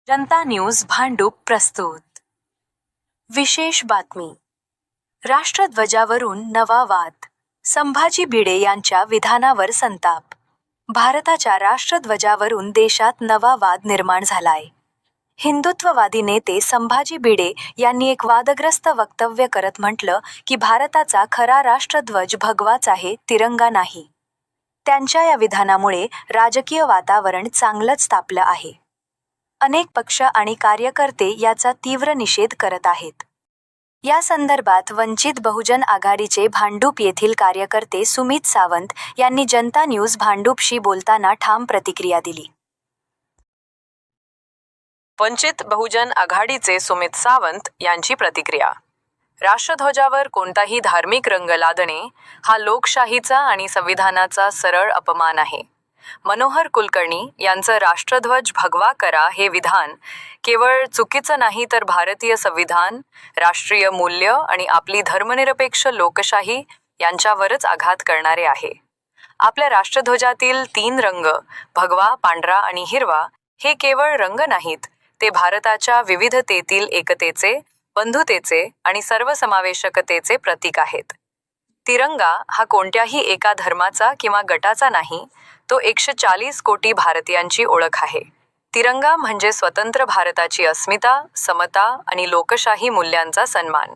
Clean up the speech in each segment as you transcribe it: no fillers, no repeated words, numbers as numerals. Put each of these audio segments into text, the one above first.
जनता news Bhandup प्रस्तुत. विशेष बातमी. राष्ट्रध्वजावरून नवा वाद. संभाजी भिडे यांच्या विधानावर संताप. भारताच्या राष्ट्रध्वजावरून देशात नवा वाद निर्माण झालाय. हिंदुत्ववादी नेते संभाजी भिडे यांनी एक वादग्रस्त वक्तव्य करत म्हटलं की भारताचा खरा राष्ट्रध्वज भगवाच आहे, तिरंगा नाही. त्यांच्या या विधानामुळे राजकीय वातावरण चांगलंच तापलं आहे. अनेक पक्ष आणि कार्यकर्ते याचा तीव्र निषेध करत आहेत. या संदर्भात वंचित बहुजन आघाडीचे भांडूप येथील कार्यकर्ते सुमित सावंत यांनी जनता न्यूज भांडूपशी बोलताना ठाम प्रतिक्रिया दिली. वंचित बहुजन आघाडीचे सुमित सावंत यांची प्रतिक्रिया. राष्ट्रध्वजावर कोणताही धार्मिक रंग लादणे हा लोकशाहीचा आणि संविधानाचा सरळ अपमान आहे. मनोहर कुलकर्णी यांचं राष्ट्रध्वज भगवा करा हे विधान केवळ चुकीचं नाही, तर भारतीय संविधान, राष्ट्रीय मूल्य आणि आपली धर्मनिरपेक्ष लोकशाही यांच्यावरच आघात करणारे आहे. आपल्या राष्ट्रध्वजातील 3 रंग भगवा, पांढरा आणि हिरवा हे केवळ रंग नाहीत, ते भारताच्या विविधतेतील एकतेचे, बंधुतेचे आणि सर्वसमावेशकतेचे प्रतीक आहेत. तिरंगा हा कोणत्याही एका धर्माचा किंवा गटाचा नाही, तो 140 कोटी भारतीयांची ओळख आहे. तिरंगा म्हणजे स्वतंत्र भारताची अस्मिता, समता आणि लोकशाही मूल्यांचा सन्मान.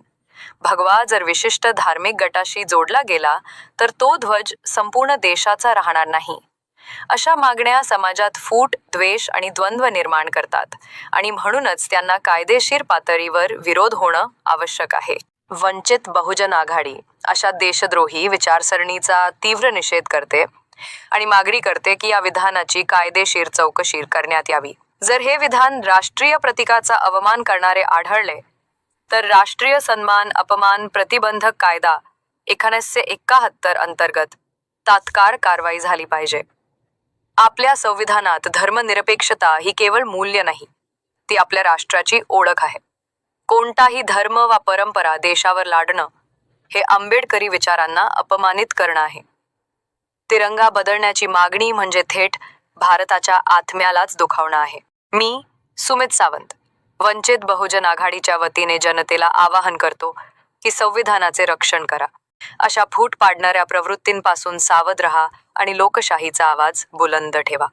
भगवा जर विशिष्ट धार्मिक गटाशी जोडला गेला तर तो ध्वज संपूर्ण देशाचा राहणार नाही. अशा मागण्या समाजात फूट, द्वेष आणि द्वंद्व निर्माण करतात आणि म्हणूनच त्यांना कायदेशीर पातळीवर विरोध होणं आवश्यक आहे. वंचित बहुजन आघाडी अशा देशद्रोही विचारसरणीचा तीव्र निषेध करते आणि मागणी करते की या विधानाची कायदेशीर चौकशी करण्यात यावी. जर हे विधान राष्ट्रीय प्रतीकाचा अवमान करणारे आढळले तर राष्ट्रीय सन्मान अपमान प्रतिबंधक कायदा 1971 अंतर्गत तात्काळ कारवाई झाली पाहिजे. आपल्या संविधानात धर्मनिरपेक्षता ही केवळ मूल्य नाही, ती आपल्या राष्ट्राची ओळख आहे. कोणताही धर्म वा परंपरा देशावर लादणं हे आंबेडकरी विचारांना अपमानित करणं आहे. तिरंगा बदलण्याची मागणी म्हणजे थेट भारताच्या आत्म्यालाच दुखावणं आहे. मी सुमित सावंत, वंचित बहुजन आघाडीच्या वतीने जनतेला आवाहन करतो की संविधानाचे रक्षण करा. अशा फूट पाडणाऱ्या प्रवृत्तींपासून सावध रहा आणि लोकशाहीचा आवाज बुलंद ठेवा.